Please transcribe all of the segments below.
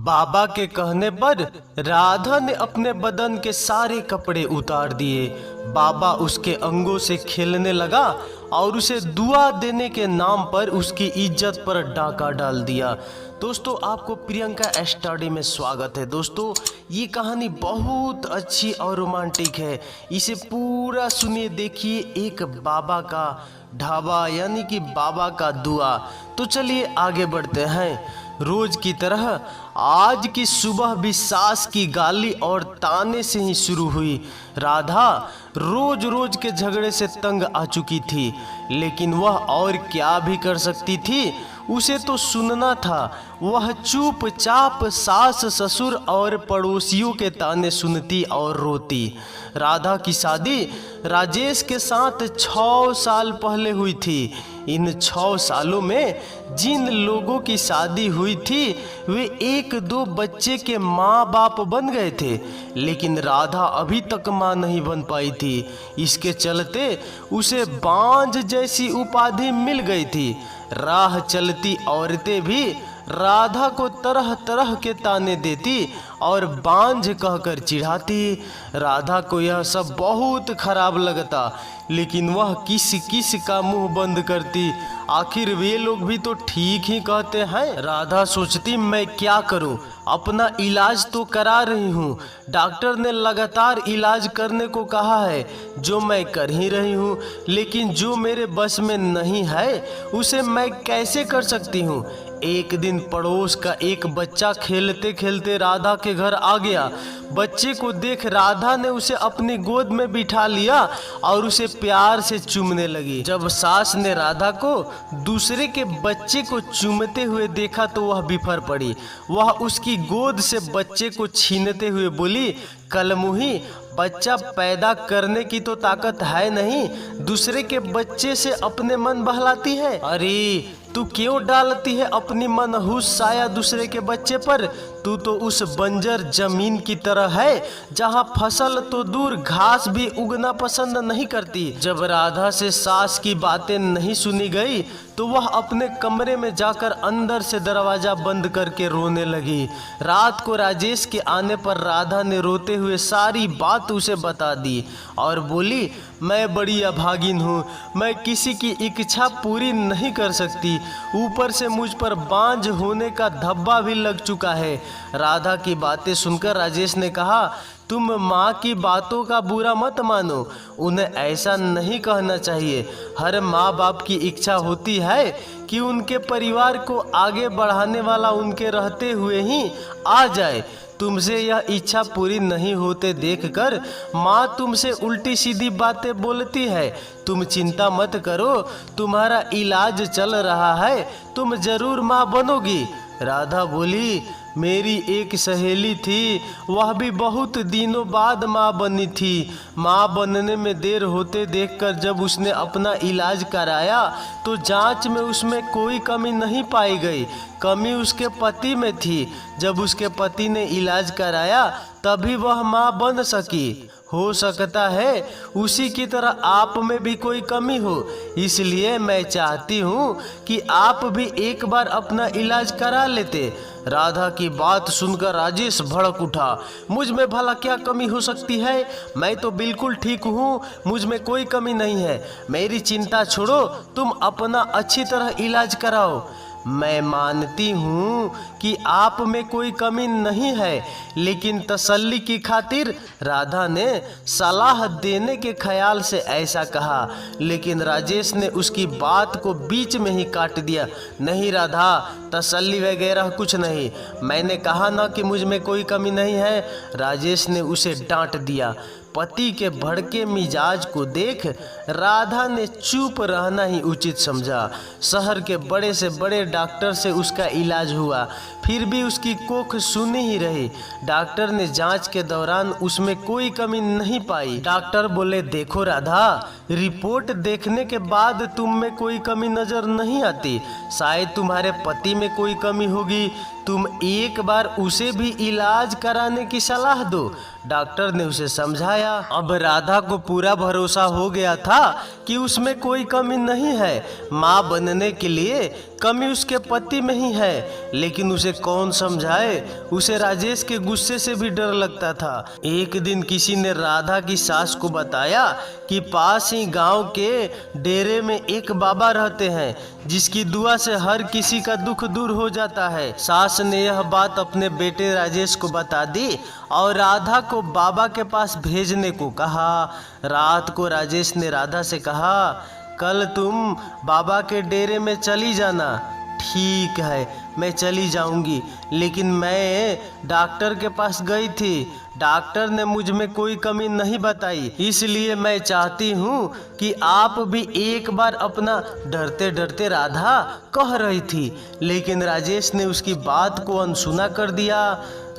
बाबा के कहने पर राधा ने अपने बदन के सारे कपड़े उतार दिए। बाबा उसके अंगों से खेलने लगा और उसे दुआ देने के नाम पर उसकी इज्जत पर डाका डाल दिया। दोस्तों, आपको प्रियंका स्टडी में स्वागत है। दोस्तों, ये कहानी बहुत अच्छी और रोमांटिक है। इसे पूरा सुनिए, देखिए एक बाबा का ढाबा यानी कि बाबा का दुआ। तो चलिए आगे बढ़ते हैं। रोज की तरह आज की सुबह भी सास की गाली और ताने से ही शुरू हुई। राधा रोज रोज के झगड़े से तंग आ चुकी थी, लेकिन वह और क्या भी कर सकती थी। उसे तो सुनना था। वह चुपचाप सास ससुर और पड़ोसियों के ताने सुनती और रोती। राधा की शादी राजेश के साथ 6 साल पहले हुई थी। इन 6 सालों में जिन लोगों की शादी हुई थी वे 1-2 बच्चे के माँ बाप बन गए थे, लेकिन राधा अभी तक माँ नहीं बन पाई थी। इसके चलते उसे बांझ जैसी उपाधि मिल गई थी। राह चलती औरतें भी राधा को तरह तरह के ताने देती और बांझ कहकर चिढ़ाती। राधा को यह सब बहुत खराब लगता, लेकिन वह किस किस का मुंह बंद करती। आखिर वे लोग भी तो ठीक ही कहते हैं। राधा सोचती, मैं क्या करूं, अपना इलाज तो करा रही हूँ। डॉक्टर ने लगातार इलाज करने को कहा है, जो मैं कर ही रही हूँ, लेकिन जो मेरे बस में नहीं है उसे मैं कैसे कर सकती हूँ। एक दिन पड़ोस का एक बच्चा खेलते खेलते राधा के घर आ गया। बच्चे को देख राधा ने उसे अपनी गोद में बिठा लिया और उसे प्यार से चूमने लगी। जब सास ने राधा को दूसरे के बच्चे को चूमते हुए देखा तो वह बिफर पड़ी। वह उसकी गोद से बच्चे को छीनते हुए बोली, कलमुही, बच्चा पैदा करने की तो ताकत है नहीं, दूसरे के बच्चे से अपने मन बहलाती है। अरे तू क्यों डालती है अपनी मनहूस साया दूसरे के बच्चे पर? तू तो उस बंजर जमीन की तरह है जहाँ फसल तो दूर घास भी उगना पसंद नहीं करती। जब राधा से सास की बातें नहीं सुनी गई तो वह अपने कमरे में जाकर अंदर से दरवाजा बंद करके रोने लगी। रात को राजेश के आने पर राधा ने रोते हुए सारी बात उसे बता दी और बोली, मैं बड़ी अभागिन हूँ, मैं किसी की इच्छा पूरी नहीं कर सकती, ऊपर से मुझ पर बांझ होने का धब्बा भी लग चुका है। राधा की बातें सुनकर राजेश ने कहा, तुम माँ की बातों का बुरा मत मानो, उन्हें ऐसा नहीं कहना चाहिए। हर माँ बाप की इच्छा होती है कि उनके परिवार को आगे बढ़ाने वाला उनके रहते हुए ही आ जाए। तुमसे यह इच्छा पूरी नहीं होते देखकर माँ तुमसे उल्टी सीधी बातें बोलती है। तुम चिंता मत करो, तुम्हारा इलाज चल रहा है, तुम जरूर माँ बनोगी। राधा बोली, मेरी एक सहेली थी, वह भी बहुत दिनों बाद माँ बनी थी। माँ बनने में देर होते देखकर जब उसने अपना इलाज कराया तो जांच में उसमें कोई कमी नहीं पाई गई। कमी उसके पति में थी। जब उसके पति ने इलाज कराया तभी वह माँ बन सकी। हो सकता है उसी की तरह आप में भी कोई कमी हो, इसलिए मैं चाहती हूँ कि आप भी एक बार अपना इलाज करा लेते। राधा की बात सुनकर राजेश भड़क उठा, मुझ में भला क्या कमी हो सकती है? मैं तो बिल्कुल ठीक हूँ, मुझ में कोई कमी नहीं है। मेरी चिंता छोड़ो, तुम अपना अच्छी तरह इलाज कराओ। मैं मानती हूँ कि आप में कोई कमी नहीं है, लेकिन तसल्ली की खातिर राधा ने सलाह देने के ख्याल से ऐसा कहा। लेकिन राजेश ने उसकी बात को बीच में ही काट दिया, नहीं राधा, तसल्ली वगैरह कुछ नहीं, मैंने कहा ना कि मुझ में कोई कमी नहीं है। राजेश ने उसे डांट दिया। पति के भड़के मिजाज को देख राधा ने चुप रहना ही उचित समझा। शहर के बड़े से बड़े डॉक्टर से उसका इलाज हुआ, फिर भी उसकी कोख सुनी ही रही। डॉक्टर ने जांच के दौरान उसमें कोई कमी नहीं पाई। डॉक्टर बोले, देखो राधा, रिपोर्ट देखने के बाद तुम में कोई कमी नजर नहीं आती, शायद तुम्हारे पति में कोई कमी होगी, तुम एक बार उसे भी इलाज कराने की सलाह दो। डॉक्टर ने उसे समझाया। अब राधा को पूरा भरोसा हो गया था कि उसमें कोई कमी नहीं है। माँ बनने के लिए कमी उसके पति में ही है, लेकिन उसे कौन समझाए। उसे राजेश के गुस्से से भी डर लगता था। एक दिन किसी ने राधा की सास को बताया कि पास ही गांव के डेरे में एक बाबा रहते हैं जिसकी दुआ से हर किसी का दुख दूर हो जाता है। सास ने यह बात अपने बेटे राजेश को बता दी और राधा को बाबा के पास भेजने को कहा। रात को राजेश ने राधा से कहा, कल तुम बाबा के डेरे में चली जाना। ठीक है, मैं चली जाऊंगी, लेकिन मैं डॉक्टर के पास गई थी। डॉक्टर ने मुझ में कोई कमी नहीं बताई, इसलिए मैं चाहती हूँ कि आप भी एक बार अपना। डरते डरते राधा कह रही थी, लेकिन राजेश ने उसकी बात को अनसुना कर दिया।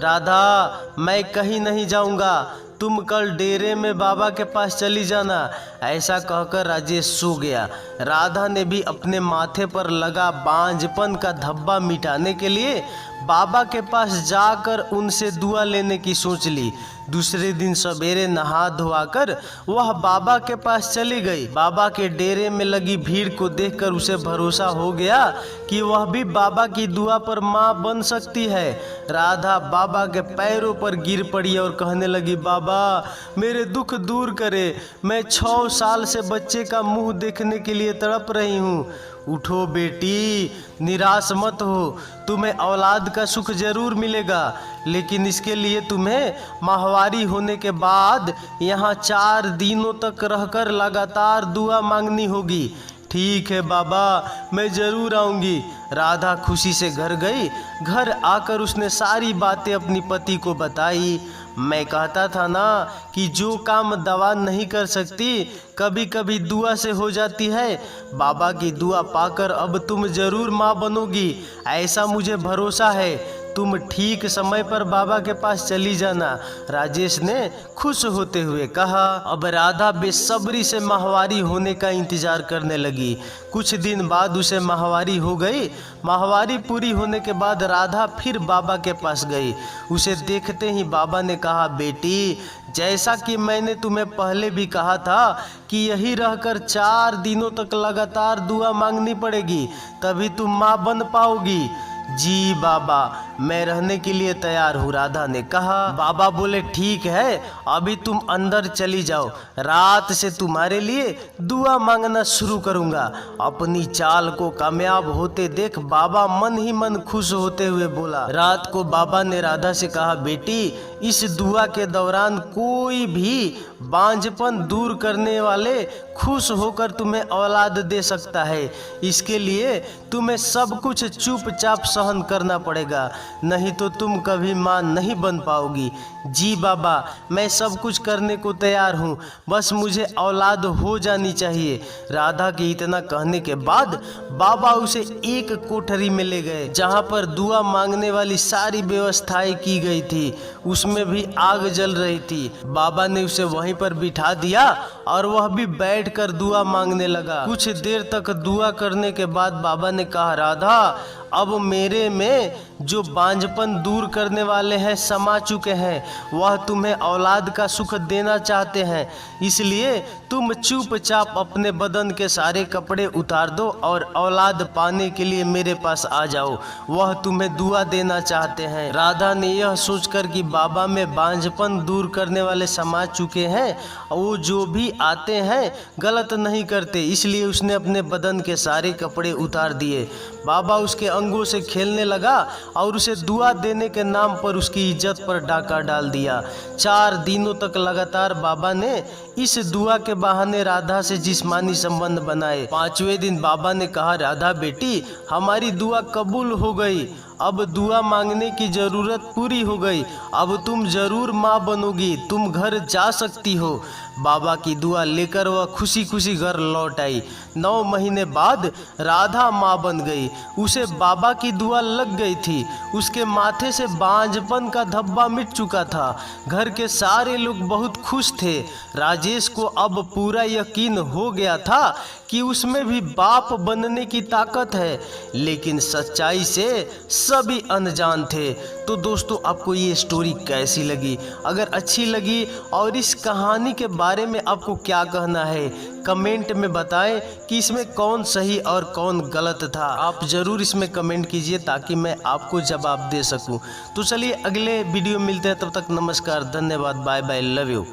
राधा, मैं कहीं नहीं जाऊंगा, तुम कल डेरे में बाबा के पास चली जाना। ऐसा कहकर राजेश सो गया। राधा ने भी अपने माथे पर लगा बांझपन का धब्बा मिटाने के लिए बाबा के पास जाकर उनसे दुआ लेने की सोच ली। दूसरे दिन सवेरे नहा धोआकर वह बाबा के पास चली गई। बाबा के डेरे में लगी भीड़ को देखकर उसे भरोसा हो गया कि वह भी बाबा की दुआ पर मां बन सकती है। राधा बाबा के पैरों पर गिर पड़ी और कहने लगी, बाबा मेरे दुख दूर करे, मैं 6 साल से बच्चे का मुंह देखने के लिए तड़प रही हूँ। उठो बेटी, निराश मत हो, तुम्हें औलाद का सुख जरूर मिलेगा, लेकिन इसके लिए तुम्हें माहवारी होने के बाद यहाँ 4 दिनों तक रहकर लगातार दुआ मांगनी होगी। ठीक है बाबा, मैं जरूर आऊँगी। राधा खुशी से घर गई। घर आकर उसने सारी बातें अपनी पति को बताई। मैं कहता था ना कि जो काम दवा नहीं कर सकती, कभी कभी दुआ से हो जाती है। बाबा की दुआ पाकर अब तुम जरूर माँ बनोगी, ऐसा मुझे भरोसा है। तुम ठीक समय पर बाबा के पास चली जाना, राजेश ने खुश होते हुए कहा। अब राधा बेसब्री से माहवारी होने का इंतजार करने लगी। कुछ दिन बाद उसे माहवारी हो गई। माहवारी पूरी होने के बाद राधा फिर बाबा के पास गई। उसे देखते ही बाबा ने कहा, बेटी, जैसा कि मैंने तुम्हें पहले भी कहा था कि यही रहकर 4 दिनों तक लगातार दुआ मांगनी पड़ेगी, तभी तुम माँ बन पाओगी। जी बाबा, मैं रहने के लिए तैयार हूँ, राधा ने कहा। बाबा बोले, ठीक है, अभी तुम अंदर चली जाओ, रात से तुम्हारे लिए दुआ मांगना शुरू करूँगा। अपनी चाल को कामयाब होते देख बाबा मन ही मन खुश होते हुए बोला। रात को बाबा ने राधा से कहा, बेटी, इस दुआ के दौरान कोई भी बांझपन दूर करने वाले खुश होकर तुम्हें औलाद दे सकता है। इसके लिए तुम्हें सब कुछ चुपचाप सहन करना पड़ेगा, नहीं तो तुम कभी मां नहीं बन पाओगी। जी बाबा, मैं सब कुछ करने को तैयार हूँ, बस मुझे औलाद हो जानी चाहिए। राधा के इतना कहने के बाद बाबा उसे एक कोठरी में ले गए, जहाँ पर दुआ मांगने वाली सारी व्यवस्थाएं की गई थी। उसमें भी आग जल रही थी। बाबा ने उसे वहीं पर बिठा दिया और वह भी बैठकर दुआ मांगने लगा। कुछ देर तक दुआ करने के बाद बाबा ने कहा, राधा, अब मेरे में जो बांझपन दूर करने वाले हैं समा चुके हैं, वह तुम्हें औलाद का सुख देना चाहते हैं। इसलिए तुम चुपचाप अपने बदन के सारे कपड़े उतार दो और औलाद पाने के लिए मेरे पास आ जाओ, वह तुम्हें दुआ देना चाहते हैं। राधा ने यह सोचकर कि बाबा में बांझपन दूर करने वाले समा चुके हैं, वो जो भी आते हैं गलत नहीं करते, इसलिए उसने अपने बदन के सारे कपड़े उतार दिए। बाबा उसके अंगों से खेलने लगा और उसे दुआ देने के नाम पर उसकी इज्जत पर डाका डाल दिया। 4 दिनों तक लगातार बाबा ने इस दुआ के बहाने राधा से जिस्मानी संबंध बनाए। 5वें दिन बाबा ने कहा, राधा बेटी, हमारी दुआ कबूल हो गई, अब दुआ मांगने की जरूरत पूरी हो गई, अब तुम जरूर माँ बनोगी, तुम घर जा सकती हो। बाबा की दुआ लेकर वह खुशी खुशी घर लौट आई। 9 महीने बाद राधा माँ बन गई। उसे बाबा की दुआ लग गई थी। उसके माथे से बांझपन का धब्बा मिट चुका था। घर के सारे लोग बहुत खुश थे। राजेश को अब पूरा यकीन हो गया था कि उसमें भी बाप बनने की ताकत है, लेकिन सच्चाई से सभी अनजान थे। तो दोस्तों, आपको ये स्टोरी कैसी लगी? अगर अच्छी लगी और इस कहानी के बारे में आपको क्या कहना है, कमेंट में बताएं कि इसमें कौन सही और कौन गलत था। आप ज़रूर इसमें कमेंट कीजिए ताकि मैं आपको जवाब दे सकूं। तो चलिए अगले वीडियो मिलते हैं, तब तक नमस्कार, धन्यवाद, बाय बाय, लव यू।